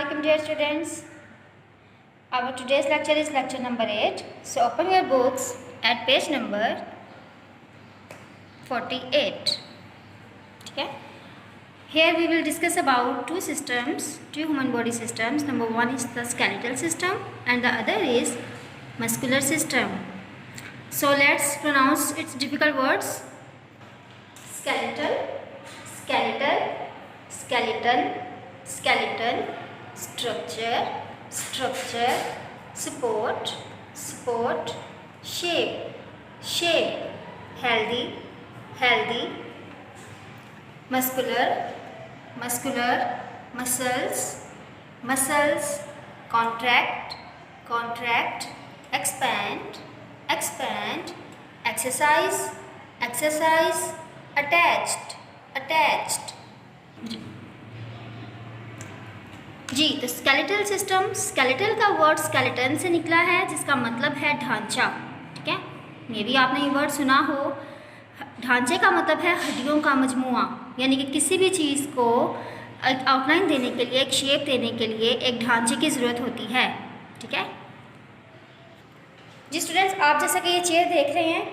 Assalamualaikum dear students. Our today's lecture is lecture number 8. So open your books at page number 48. Okay. Here we will discuss about two human body systems. Number one is the skeletal system and the other is muscular system. So let's pronounce its difficult words. Skeletal, skeletal, skeleton, skeleton, structure, structure, support, support, shape, shape, healthy, healthy, muscular, muscular, muscles, muscles, contract, contract, expand, expand, exercise, exercise, attached, attached. जी, तो skeletal system, skeletal का word skeleton से निकला है जिसका मतलब है ढांचा। ठीक है, मे भी आपने ये वर्ड सुना हो। ढांचे का मतलब है हड्डियों का मजमुआ, यानी कि किसी भी चीज़ को एक आउटलाइन देने के लिए, एक शेप देने के लिए एक ढांचे की ज़रूरत होती है। ठीक है जी स्टूडेंट्स, आप जैसा कि ये चेयर देख रहे हैं,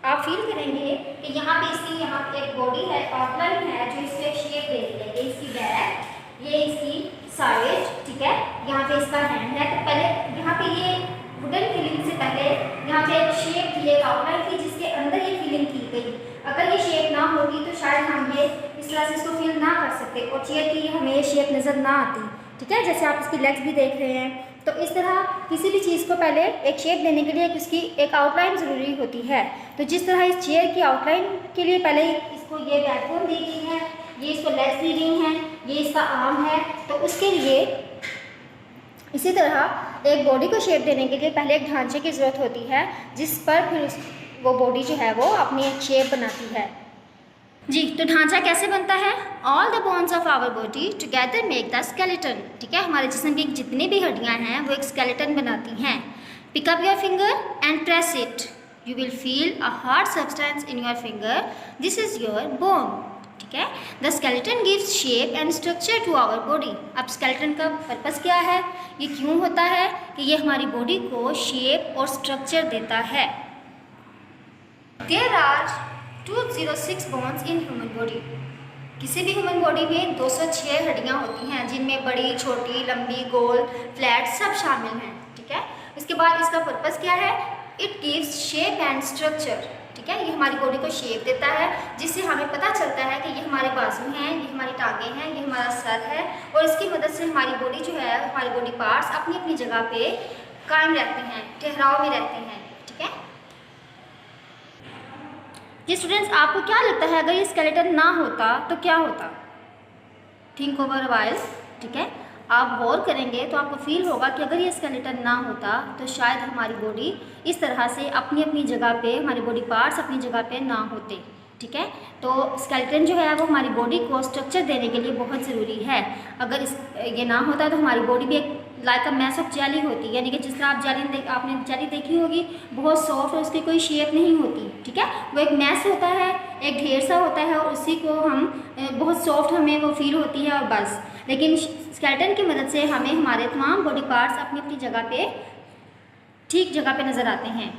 आप फील करेंगे कि यहाँ पे इसकी यहाँ पे एक बॉडी है, आउटलाइन है जो इसको एक शेप दे रही है। ये इसकी बैक, ये इसकी साइड, ठीक है, यहाँ पे इसका हैंड है। तो पहले यहाँ पे ये वुडन फिलिंग से पहले यहाँ पे एक शेप थी, एक आउटलाइन थी जिसके अंदर ये फिलिंग की गई। अगर ये शेप ना होगी तो शायद हम ये इस तरह से इसको फील ना कर सकते और चेयर की हमें ये शेप नज़र ना आती। ठीक है, जैसे आप इसकी लेग्स भी देख रहे हैं। तो इस तरह किसी भी चीज़ को पहले एक शेप देने के लिए उसकी एक आउटलाइन ज़रूरी होती है। तो जिस तरह इस चेयर की आउटलाइन के लिए पहले इसको ये बैकबोन दी गई है, ये इसको लेग्स दी गई हैं, ये इसका आर्म है, तो उसके लिए इसी तरह एक बॉडी को शेप देने के लिए पहले एक ढांचे की ज़रूरत होती है जिस पर फिर वो बॉडी जो है वो अपनी एक शेप बनाती है। जी, तो ढांचा कैसे बनता है? All the bones of our body together make the skeleton. ठीक है, हमारे जिस्म की जितनी भी हड्डियाँ हैं वो एक स्केलेटन बनाती हैं। Pick up your finger and press it, you will feel a hard substance in your finger, this is your bone. ठीक है, the skeleton gives shape and structure to our body. अब स्केलेटन का purpose क्या है, ये क्यों होता है कि ये हमारी बॉडी को शेप और स्ट्रक्चर देता है। There are 206 bones in human body. किसी भी ह्यूमन बॉडी में 206 हड्डियाँ होती हैं जिनमें बड़ी, छोटी, लंबी, गोल, फ्लैट सब शामिल हैं। ठीक है, इसके बाद इसका पर्पस क्या है? It gives shape and structure. ठीक है, ये हमारी बॉडी को शेप देता है जिससे हमें पता चलता है कि ये हमारे बाजू हैं, ये हमारी टांगें हैं, ये हमारा सर है, और इसकी मदद से हमारी बॉडी जो है, हमारे बॉडी पार्ट्स अपनी अपनी जगह पे कायम रहते हैं, ठहराव में रहते हैं। ठीक है जी स्टूडेंट्स, आपको क्या लगता है अगर ये स्केलेटन ना होता तो क्या होता? Think over a while. ठीक है, आप गौर करेंगे तो आपको फील होगा कि अगर ये स्केलेटन ना होता तो शायद हमारी बॉडी इस तरह से अपनी अपनी जगह पे, हमारे बॉडी पार्ट्स अपनी जगह पे ना होते। ठीक है, तो स्केलेटन जो है वो हमारी बॉडी को स्ट्रक्चर देने के लिए बहुत ज़रूरी है। अगर ये ना होता तो हमारी बॉडी भी एक like a mass of jelly होती, यानी कि जिस तरह आपने जेली देखी होगी, बहुत सॉफ्ट और उसकी कोई शेप नहीं होती। ठीक है, वो एक मैस होता है, एक ढेर सा होता है, और उसी को हम बहुत सॉफ्ट हमें वो फील होती है और बस। लेकिन स्केलेटन की मदद से हमें हमारे तमाम बॉडी पार्ट्स अपनी अपनी जगह पे ठीक जगह पे नज़र आते हैं।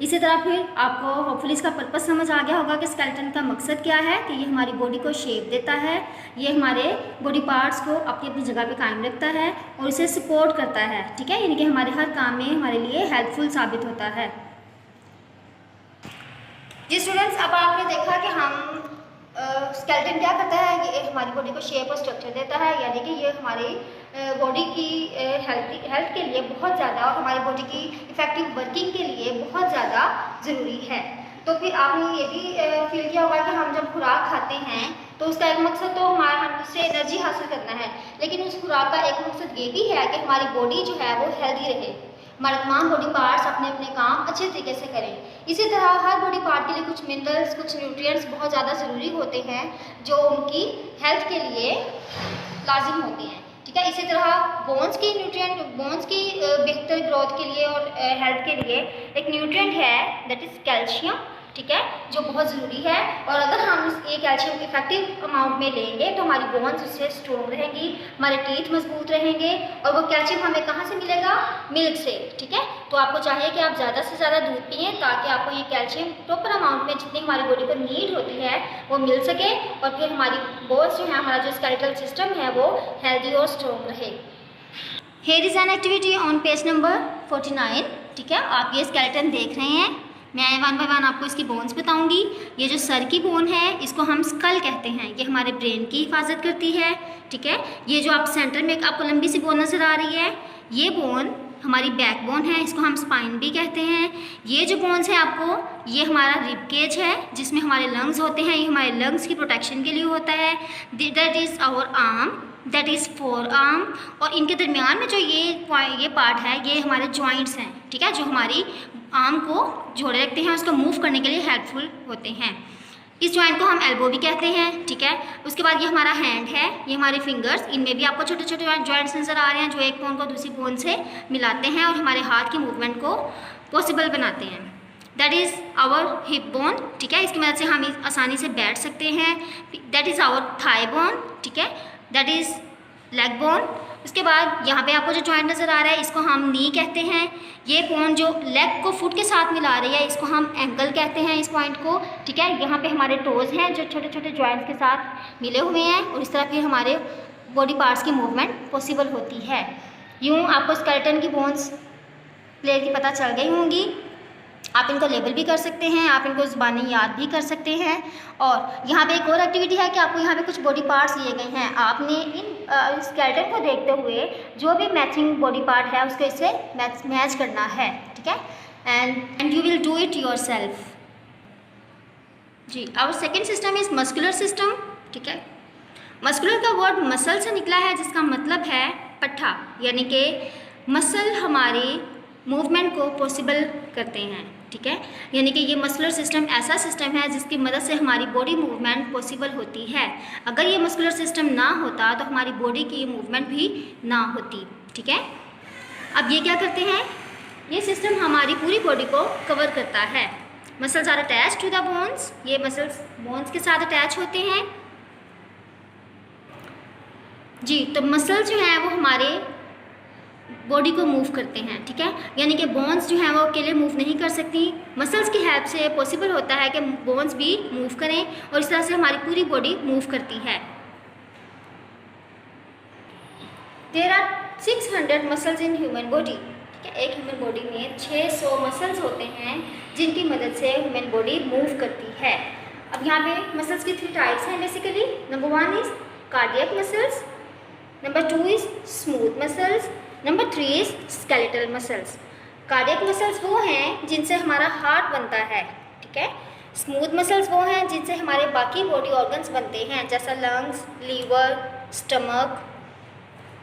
इसी तरह फिर आपको होपफुली इसका पर्पस समझ आ गया होगा कि स्केलेटन का मकसद क्या है, कि ये हमारी बॉडी को शेप देता है, ये हमारे बॉडी पार्ट्स को अपनी अपनी जगह पे कायम रखता है और इसे सपोर्ट करता है। ठीक है, यानी कि हमारे हर काम में हमारे लिए हेल्पफुल साबित होता है। जी स्टूडेंट्स, अब आपने देखा कि हम स्केलेटन क्या करता है, ये हमारी बॉडी को शेप और स्ट्रक्चर देता है, यानी कि ये हमारी बॉडी की हेल्थ के लिए बहुत ज़्यादा और हमारी बॉडी की इफेक्टिव वर्किंग के लिए बहुत ज़्यादा ज़रूरी है। तो फिर आपने ये भी फील किया होगा कि हम जब खुराक खाते हैं तो उसका एक मकसद तो हम उससे एनर्जी हासिल करना है, लेकिन उस खुराक का एक मकसद ये भी है कि हमारी बॉडी जो है वो हेल्दी रहे, हमारे तमाम बॉडी पार्ट्स अपने अपने काम अच्छे तरीके से करें। इसी तरह हर बॉडी पार्ट के लिए कुछ मिनरल्स, कुछ न्यूट्रिएंट्स बहुत ज़्यादा ज़रूरी होते हैं जो उनकी हेल्थ के लिए लाजिम होते हैं। ठीक है, इसी तरह बोन्स की बेहतर ग्रोथ के लिए और हेल्थ के लिए एक न्यूट्रिएंट है, दैट इज़ कैल्शियम। ठीक है, जो बहुत ज़रूरी है। और अगर हम ये कैल्शियम इफेक्टिव अमाउंट में लेंगे तो हमारी बोन्स उससे स्ट्रॉन्ग रहेंगी, हमारे टीथ मजबूत रहेंगे। और वो कैल्शियम हमें कहाँ से मिलेगा? मिल्क से। ठीक है, तो आपको चाहिए कि आप ज़्यादा से ज़्यादा दूध पिए ताकि आपको ये कैल्शियम प्रॉपर अमाउंट में जितनी हमारी बॉडी को नीड होती है वो मिल सके, और फिर हमारी बोन्स जो है, हमारा जो स्केलेटल सिस्टम है वो हेल्दी और स्ट्रॉन्ग रहे। Here is an activity on page number 49। ठीक है, आप ये स्केलेटन देख रहे हैं, मैं वन बाय वन आपको इसकी बोन्स बताऊंगी। ये जो सर की बोन है इसको हम स्कल कहते हैं, ये हमारे ब्रेन की हिफाजत करती है। ठीक है, ये जो आप सेंटर में आपको लंबी सी बोन नज़र आ रही है, ये बोन हमारी बैक बोन है, इसको हम स्पाइन भी कहते हैं। ये जो बोन्स है आपको, ये हमारा रिब केज है जिसमें हमारे लंग्स होते हैं, ये हमारे लंग्स की प्रोटेक्शन के लिए होता है। That is our arm, that is forearm. और इनके दरमियान में जो ये पार्ट है ये हमारे जॉइंट्स हैं। ठीक है, जो हमारी आर्म को जोड़े रखते हैं, उसको मूव करने के लिए हेल्पफुल होते हैं। इस जॉइंट को हम एल्बो भी कहते हैं। ठीक है, उसके बाद ये हमारा हैंड है, ये हमारे फिंगर्स, इनमें भी आपको छोटे छोटे जॉइंट्स नज़र आ रहे हैं जो एक बोन को दूसरी बोन से मिलाते हैं और हमारे हाथ की मूवमेंट को पॉसिबल बनाते हैं। That is our hip bone. ठीक है, इसकी मदद से हम आसानी से बैठ सकते हैं। That is our thigh bone. ठीक है, दैट इज़ लेग बोन। उसके बाद यहाँ पे आपको जो जॉइंट नज़र आ रहा है इसको हम नी कहते हैं। ये बोन जो लेग को फुट के साथ मिला रही है इसको हम एंकल कहते हैं, इस पॉइंट को। ठीक है, यहाँ पे हमारे टोज़ हैं जो छोटे छोटे जॉइंट्स के साथ मिले हुए हैं, और इस तरह फिर हमारे बॉडी पार्ट्स की मूवमेंट पॉसिबल होती है। यूँ आपको स्केलेटन की बोन्स क्लियरली पता चल गई होंगी। आप इनको लेबल भी कर सकते हैं, आप इनको ज़ुबानी याद भी कर सकते हैं। और यहाँ पे एक और एक्टिविटी है कि आपको यहाँ पे कुछ बॉडी पार्ट्स लिए गए हैं, आपने इन स्केलेटन को देखते हुए जो भी मैचिंग बॉडी पार्ट है उसको इससे मैच करना है। ठीक है, and you will do it yourself. जी, our second system is muscular system. ठीक है, मस्कुलर का वर्ड मसल से निकला है जिसका मतलब है पट्ठा, यानी कि मसल हमारी मूवमेंट को पॉसिबल करते हैं। ठीक है, यानी कि ये मस्कुलर सिस्टम ऐसा सिस्टम है जिसकी मदद से हमारी बॉडी मूवमेंट पॉसिबल होती है। अगर ये मस्कुलर सिस्टम ना होता तो हमारी बॉडी की मूवमेंट भी ना होती। ठीक है, अब ये क्या करते हैं, ये सिस्टम हमारी पूरी बॉडी को कवर करता है। Muscles are attach to the bones, ये मसल्स बोन्स के साथ अटैच होते हैं। जी, तो मसल्स जो हैं वो हमारे बॉडी को मूव करते हैं। ठीक है, यानी कि बोन्स जो हैं वो अकेले मूव नहीं कर सकती, मसल्स की हेल्प से पॉसिबल होता है कि बोन्स भी मूव करें, और इस तरह से हमारी पूरी बॉडी मूव करती है। There are 600 muscles in human body. ठीक है, एक ह्यूमन बॉडी में 600 मसल्स होते हैं जिनकी मदद से ह्यूमन बॉडी मूव करती है। अब यहाँ पे मसल्स की 3 टाइप्स हैं basically. Number 1 is cardiac muscles, number 2 is smooth muscles, number 3 is skeletal muscles. Cardiac muscles वो हैं जिनसे हमारा हार्ट बनता है। ठीक है, स्मूथ मसल्स वो हैं जिनसे हमारे बाकी बॉडी ऑर्गन्स बनते हैं जैसा lungs, liver, stomach.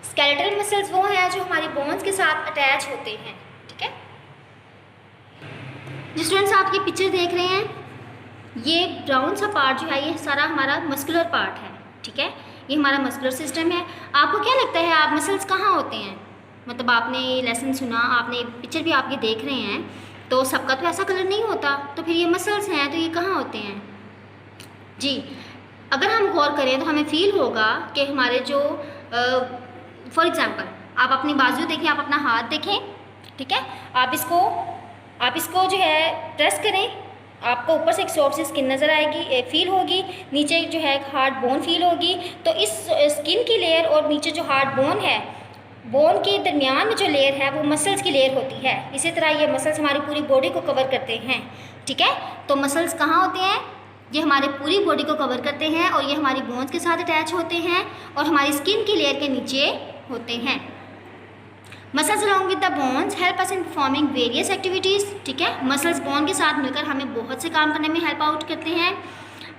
Skeletal muscles वो हैं जो हमारी बोन्स के साथ अटैच होते हैं। ठीक है, जिस स्टूडेंट्स आप ये पिक्चर देख रहे हैं, ये ब्राउन सा पार्ट जो है ये सारा हमारा मस्कुलर पार्ट है। ठीक है, ये हमारा मस्कुलर सिस्टम है। आपको क्या लगता है आप मसल्स कहाँ होते हैं? मतलब आपने लेसन सुना, आपने पिक्चर भी आप ये देख रहे हैं, तो सबका तो ऐसा कलर नहीं होता, तो फिर ये मसल्स हैं तो ये कहाँ होते हैं? जी, अगर हम गौर करें तो हमें फील होगा कि हमारे जो फॉर एग्ज़ाम्पल आप अपनी बाजू देखें, आप अपना हाथ देखें। ठीक है, आप इसको जो है प्रेस करें, आपको ऊपर से एक सॉफ्ट सी स्किन नज़र आएगी, फील होगी, नीचे जो है हार्ड बोन फील होगी। तो इस स्किन की लेयर और नीचे जो हार्ड बोन है, बोन के दरमियान में जो लेयर है वो मसल्स की लेयर होती है। इसी तरह ये मसल्स हमारी पूरी बॉडी को कवर करते हैं। ठीक है, तो मसल्स कहाँ होते हैं? ये हमारे पूरी बॉडी को कवर करते हैं और ये हमारी बोन्स के साथ अटैच होते हैं और हमारी स्किन की लेयर के नीचे होते हैं। Muscles along with the bones help us in performing various activities. ठीक है, मसल्स बोन के साथ मिलकर हमें बहुत से काम करने में हेल्प आउट करते हैं।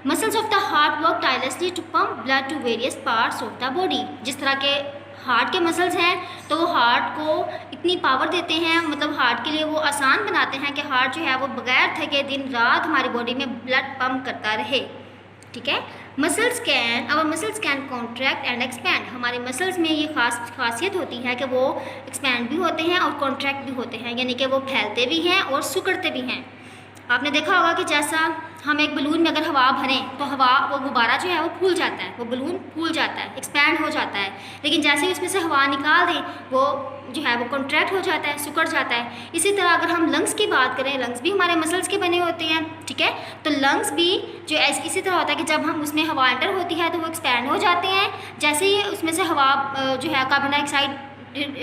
Muscles of the heart work tirelessly to pump blood to various parts of the body. जिस तरह के हार्ट के मसल्स हैं तो वो हार्ट को इतनी पावर देते हैं, मतलब हार्ट के लिए वो आसान बनाते हैं कि हार्ट जो है वो बगैर थके दिन रात हमारी बॉडी में ब्लड पंप करता रहे। ठीक है, our muscles can contract and expand. हमारे मसल्स में ये खासियत होती है कि वो एक्सपैंड भी होते हैं और कॉन्ट्रैक्ट भी होते हैं, यानी कि वो फैलते भी हैं और सिकुड़ते भी हैं। आपने देखा होगा कि जैसा हम एक बलून में अगर हवा भरें तो हवा वो गुब्बारा जो है वो फूल जाता है, वो बलून फूल जाता है, एक्सपैंड हो जाता है। लेकिन जैसे ही उसमें से हवा निकाल दें वो जो है वो कॉन्ट्रैक्ट हो जाता है, सिकुड़ जाता है। इसी तरह अगर हम लंग्स की बात करें, लंग्स भी हमारे मसल्स के बने होते हैं, ठीक है। तो लंग्स भी जो इसी तरह होता है कि जब हम उसमें हवा एंटर होती है तो वो एक्सपैंड हो जाते हैं। जैसे ही उसमें से हवा जो है कार्बन डाइऑक्साइड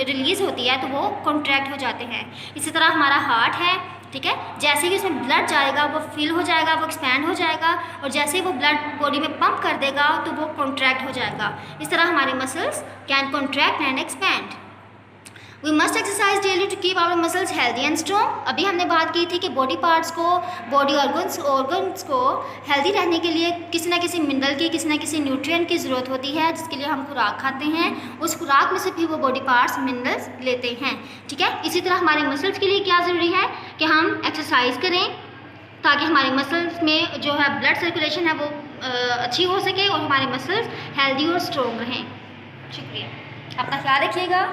रिलीज़ होती है तो वो कॉन्ट्रैक्ट हो जाते हैं। इसी तरह हमारा हार्ट है, ठीक है। जैसे ही उसमें ब्लड जाएगा वो फिल हो जाएगा, वो एक्सपैंड हो जाएगा, और जैसे ही वो ब्लड बॉडी में पंप कर देगा तो वो कॉन्ट्रैक्ट हो जाएगा। इस तरह हमारे muscles can contract and expand. We must exercise daily to keep our muscles healthy and strong. अभी हमने बात की थी कि बॉडी पार्ट्स को, बॉडी ऑर्गन्स को हेल्दी रहने के लिए किसी ना किसी मिनरल की, किसी ना किसी न्यूट्रिएंट की ज़रूरत होती है, जिसके लिए हम खुराक खाते हैं। उस खुराक में से भी वो बॉडी पार्ट्स मिनरल्स लेते हैं, ठीक है। इसी तरह हमारे मसल्स के लिए क्या ज़रूरी है कि हम एक्सरसाइज करें ताकि हमारे मसल्स में जो है ब्लड सर्कुलेशन है वो अच्छी हो सके और हमारे मसल्स हेल्दी और स्ट्रॉन्ग रहें। शुक्रिया, अपना ख्याल रखिएगा।